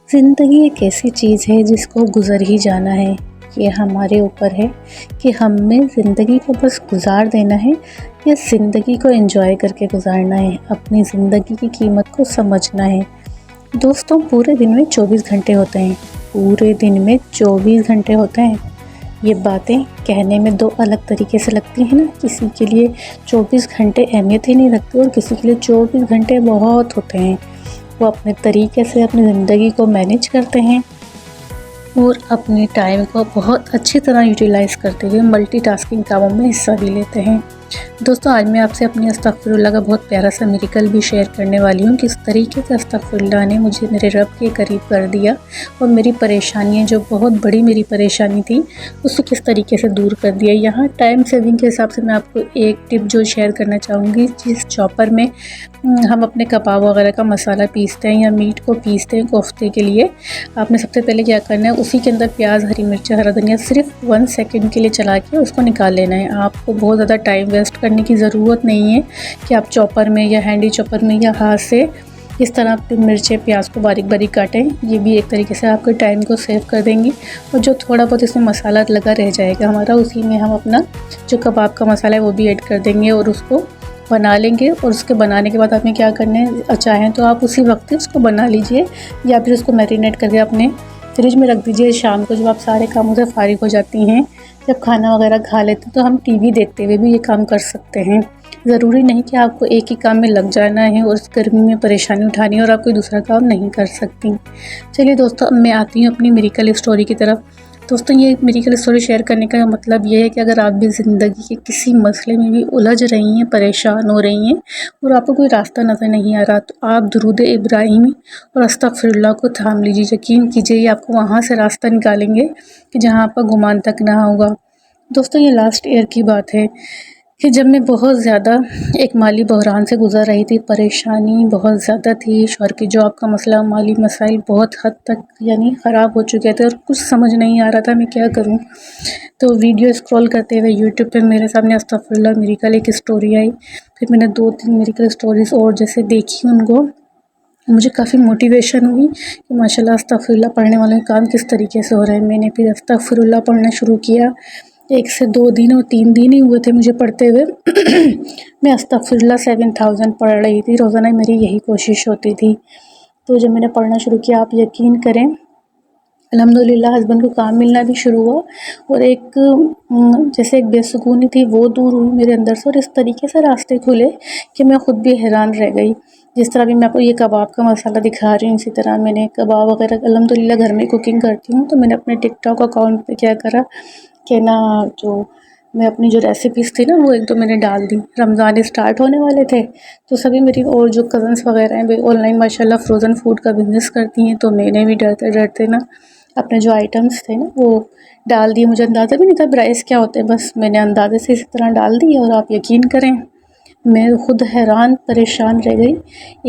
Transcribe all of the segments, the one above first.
ज़िंदगी एक ऐसी चीज़ है जिसको गुज़र ही जाना है। ये हमारे ऊपर है कि हमें ज़िंदगी को बस गुज़ार देना है या ज़िंदगी को एंजॉय करके गुज़ारना है, अपनी ज़िंदगी की कीमत को समझना है। दोस्तों, पूरे दिन में 24 घंटे होते हैं। पूरे दिन में 24 घंटे होते हैं। ये बातें कहने में 2 अलग तरीके से लगती हैं ना। किसी के लिए 24 घंटे अहमियत ही नहीं रखते और किसी के लिए 24 घंटे बहुत होते हैं। वो अपने तरीके से अपनी ज़िंदगी को मैनेज करते हैं और अपने टाइम को बहुत अच्छी तरह यूटिलाइज़ करते हुए मल्टीटास्किंग कामों में हिस्सा भी लेते हैं। दोस्तों, आज मैं आपसे अपनी अस्तगफिरुल्लाह का बहुत प्यारा सा मिरेकल भी शेयर करने वाली हूँ। किस तरीके से अस्तगफिरुल्लाह ने मुझे मेरे रब के करीब कर दिया और मेरी परेशानियाँ, जो बहुत बड़ी मेरी परेशानी थी, उसको किस तरीके से दूर कर दिया। यहाँ टाइम सेविंग के हिसाब से मैं आपको एक टिप जो शेयर करना चाहूँगी। जिस चॉपर में हम अपने कबाब वगैरह का मसाला पीसते हैं या मीट को पीसते हैं कोफ्ते के लिए, आपने सबसे पहले क्या करना है, उसी के अंदर प्याज, हरी मिर्च, हरा धनिया सिर्फ 1 सेकंड के लिए चला के उसको निकाल लेना है। आपको बहुत ज़्यादा टाइम वेस्ट करने की ज़रूरत नहीं है कि आप चॉपर में या हैंडी चॉपर में या हाथ से इस तरह मिर्चें, प्याज को बारीक बारीक काटें। ये भी एक तरीके से आपके टाइम को सेव कर देंगी। और जो थोड़ा बहुत इसमें मसाला लगा रह जाएगा हमारा, उसी में हम अपना जो कबाब का मसाला है वो भी ऐड कर देंगे और उसको बना लेंगे। और उसके बनाने के बाद आपने क्या करना है, चाहें तो आप उसी वक्त उसको बना लीजिए या फिर उसको मैरिनेट करके अपने फ्रिज में रख दीजिए। शाम को जब आप सारे कामों से फारिग हो जाती हैं, जब खाना वगैरह खा लेते हैं, तो हम टीवी देखते हुए भी ये काम कर सकते हैं। ज़रूरी नहीं कि आपको एक ही काम में लग जाना है और इस गर्मी में परेशानी उठानी है और आप कोई दूसरा काम नहीं कर सकती। चलिए दोस्तों, अब मैं आती हूँ अपनी मिरेकल स्टोरी की तरफ। दोस्तों, ये मिरेकल स्टोरी शेयर करने का मतलब ये है कि अगर आप भी ज़िंदगी के किसी मसले में भी उलझ रही हैं, परेशान हो रही हैं और आपको कोई रास्ता नज़र नहीं आ रहा, तो आप दुरूद इब्राहिमी और अस्तगफिरुल्लाह को थाम लीजिए। यकीन कीजिए, ये आपको वहाँ से रास्ता निकालेंगे कि जहाँ आपका गुमान तक ना होगा। दोस्तों, ये लास्ट ईयर की बात है कि जब मैं बहुत ज़्यादा एक माली बहरान से गुज़र रही थी। परेशानी बहुत ज़्यादा थी। शौहर की जॉब का मसला, माली मसाइल बहुत हद तक ख़राब हो चुके थे और कुछ समझ नहीं आ रहा था मैं क्या करूं। तो वीडियो स्क्रॉल करते हुए यूट्यूब पे मेरे सामने अस्तगफिरुल्लाह मिरेकल एक स्टोरी आई। फिर मैंने 2-3 मिरेकल स्टोरीज़ और जैसे देखी, उनको मुझे काफ़ी मोटिवेशन हुई कि माशाल्लाह अस्तगफिरुल्लाह पढ़ने वालों के काम किस तरीके से हो रहे हैं। मैंने फिर अस्तगफिरुल्लाह पढ़ना शुरू किया। 1 से 2 दिन और 3 दिन ही हुए थे मुझे पढ़ते हुए। मैं अस्तगफिरुल्लाह 7000 पढ़ रही थी। रोज़ाना मेरी यही कोशिश होती थी। तो जब मैंने पढ़ना शुरू किया, आप यकीन करें, अल्हम्दुलिल्लाह हस्बैंड को काम मिलना भी शुरू हुआ और एक जैसे एक बेसुकूनी थी वो दूर हुई मेरे अंदर से और इस तरीके से रास्ते खुले कि मैं ख़ुद भी हैरान रह गई। जिस तरह भी मैं आपको ये कबाब का मसाला दिखा रही हूँ, इसी तरह मैंने कबाब वगैरह अल्हम्दुलिल्लाह घर में कुकिंग करती हूँ। तो मैंने अपने टिकटॉक अकाउंट पे क्या करा कि ना, जो मैं अपनी जो रेसिपीज़ थी ना वो 1-2 मैंने डाल दी। रमज़ान स्टार्ट होने वाले थे तो सभी मेरी और जो कज़न्स वगैरह हैं, वे ऑनलाइन माशाल्लाह फ़्रोज़न फूड का बिज़नेस करती हैं। तो मैंने भी डरते डरते ना अपने जो आइटम्स थे ना वो डाल दिए। मुझे अंदाज़ा भी नहीं था प्राइस क्या होते हैं, बस मैंने अंदाज़े से इसी तरह डाल दिए और आप यकीन करें, मैं खुद हैरान परेशान रह गई।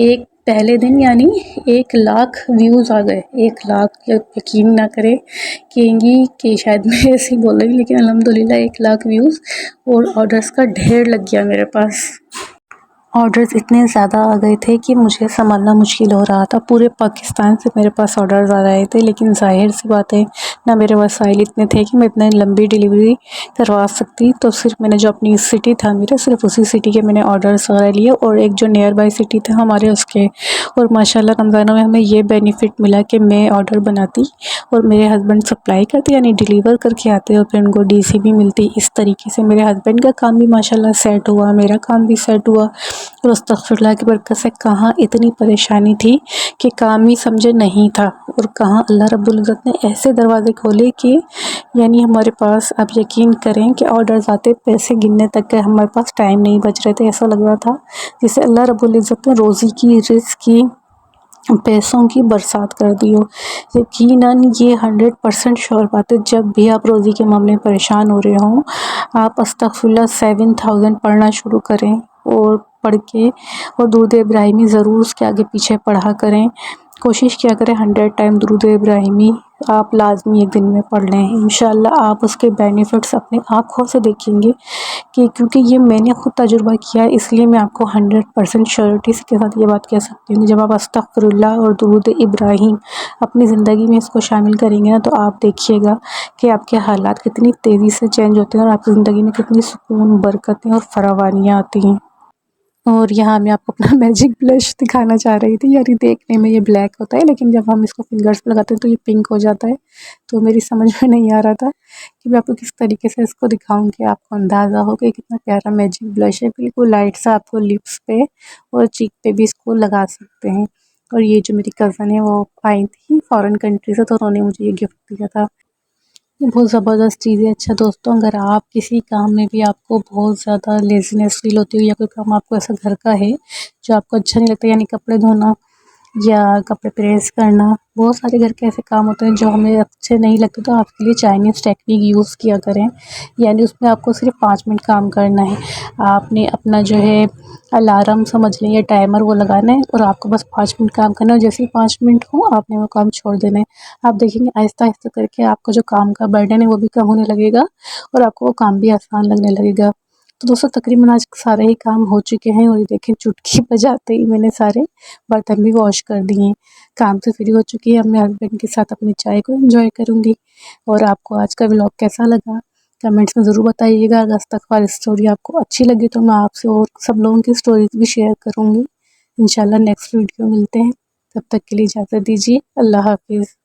एक पहले दिन यानी 1 लाख व्यूज़ आ गए। 1 लाख, यकीन ना करें, कहेंगी कि शायद मैं ऐसे ही बोल रही हूँ, लेकिन अल्हम्दुलिल्लाह 1 लाख व्यूज़ और ऑर्डर्स का ढेर लग गया मेरे पास। ऑर्डर्स इतने ज़्यादा आ गए थे कि मुझे सँभालना मुश्किल हो रहा था। पूरे पाकिस्तान से मेरे पास ऑर्डर्स आ रहे थे, लेकिन ज़ाहिर-सी बात है, ना मेरे वसाइल इतने थे कि मैं इतनी लंबी डिलीवरी करवा सकती। तो सिर्फ मैंने जो अपनी सिटी था मेरा, सिर्फ उसी सिटी के मैंने ऑर्डर्स वगैरह लिए और एक जो नियर बाय सिटी था हमारे, उसके। और माशाल्लाह रमज़ानों में हमें ये बेनिफिट मिला कि मैं ऑर्डर बनाती और मेरे हस्बैंड सप्लाई करते, यानी डिलीवर करके आते और फिर उनको डीसी भी मिलती। इस तरीके से मेरे हस्बैंड का काम भी माशाल्लाह सेट हुआ, मेरा काम भी सेट हुआ। और अस्तगफिरुल्लाह की बरकत से कहाँ इतनी परेशानी थी कि काम ही समझे नहीं था, और कहाँ अल्लाह रब्बुल इज़्ज़त ने ऐसे दरवाज़े खोले कि यानी हमारे पास, आप यकीन करें कि ऑर्डर्स आते, पैसे गिनने तक के हमारे पास टाइम नहीं बच रहे थे। ऐसा लग रहा था जैसे अल्लाह रब्बुल इज़्ज़त ने रोज़ी की, रिज़्क़ की, पैसों की बरसात कर दी हो। यकीनन ये 100% श्योर बात है, जब भी आप रोज़ी के मामले में परेशान हो रहे हों, आप अस्तगफिरुल्लाह 7000 पढ़ना शुरू करें और पढ़ के और दुरूद इब्राहिमी ज़रूर उसके आगे पीछे पढ़ा करें। कोशिश किया करें 100 टाइम दुरूद इब्राहिमी आप लाज़मी एक दिन में पढ़ लें। इंशाल्लाह आप उसके बेनिफिट्स अपनी आँखों से देखेंगे कि क्योंकि ये मैंने खुद तजुर्बा किया है, इसलिए मैं आपको 100% श्योरिटी के साथ ये बात कह सकती हूँ कि जब आप अस्तगफिरुल्लाह और दुरूद इब्राहिम अपनी ज़िंदगी में इसको शामिल करेंगे ना, तो आप देखिएगा कि आपके हालात कितनी तेज़ी से चेंज होते हैं और आपकी ज़िंदगी में कितनी सुकून, बरकतें और फरावानियाँ आती हैं। और यहाँ मैं आपको अपना मैजिक ब्लश दिखाना चाह रही थी। यार ये देखने में ये ब्लैक होता है, लेकिन जब हम इसको फिंगर्स पे लगाते हैं तो ये पिंक हो जाता है। तो मेरी समझ में नहीं आ रहा था कि मैं आपको किस तरीके से इसको दिखाऊं कि आपको अंदाज़ा हो कि कितना प्यारा मैजिक ब्लश है। बिल्कुल लाइट सा आपको लिप्स पे और चीक पे भी इसको लगा सकते हैं। और ये जो मेरी कज़न है वो आई थी फ़ॉरेन कंट्री से, तो उन्होंने मुझे ये गिफ्ट दिया था। ये बहुत ज़बरदस्त चीज़ है। अच्छा दोस्तों, अगर आप किसी काम में भी आपको बहुत ज़्यादा लेज़ीनेस फ़ील होती हो या कोई काम आपको ऐसा घर का है जो आपको अच्छा नहीं लगता, यानी कपड़े धोना या कपड़े प्रेस करना, बहुत सारे घर के ऐसे काम होते हैं जो हमें अच्छे नहीं लगते, तो आपके लिए चाइनीज़ टेक्निक यूज़ किया करें। यानी उसमें आपको सिर्फ 5 मिनट काम करना है। आपने अपना जो है अलार्म समझ लें या टाइमर वो लगाना है और आपको बस 5 मिनट काम करना है, और जैसे ही 5 मिनट हो आपने वो काम छोड़ देना है। आप देखेंगे आहिस्ता आहिस्ता करके आपका जो काम का बर्डन है वो भी कम होने लगेगा और आपको वो काम भी आसान लगने लगेगा। तो दोस्तों तकरीबन आज सारे ही काम हो चुके हैं और ये देखें चुटकी बजाते ही मैंने सारे बर्तन भी वॉश कर दिए हैं। काम से फ्री हो चुकी है, अब मैं हस्बैंड के साथ अपनी चाय को एंजॉय करूँगी। और आपको आज का व्लॉग कैसा लगा कमेंट्स में ज़रूर बताइएगा। अगर तक वाली स्टोरी आपको अच्छी लगी तो मैं आपसे और सब लोगों की स्टोरीज भी शेयर करूँगी। इंशाल्लाह नेक्स्ट वीडियो मिलते हैं, तब तक के लिए इजाज़त दीजिए। अल्लाह हाफिज़।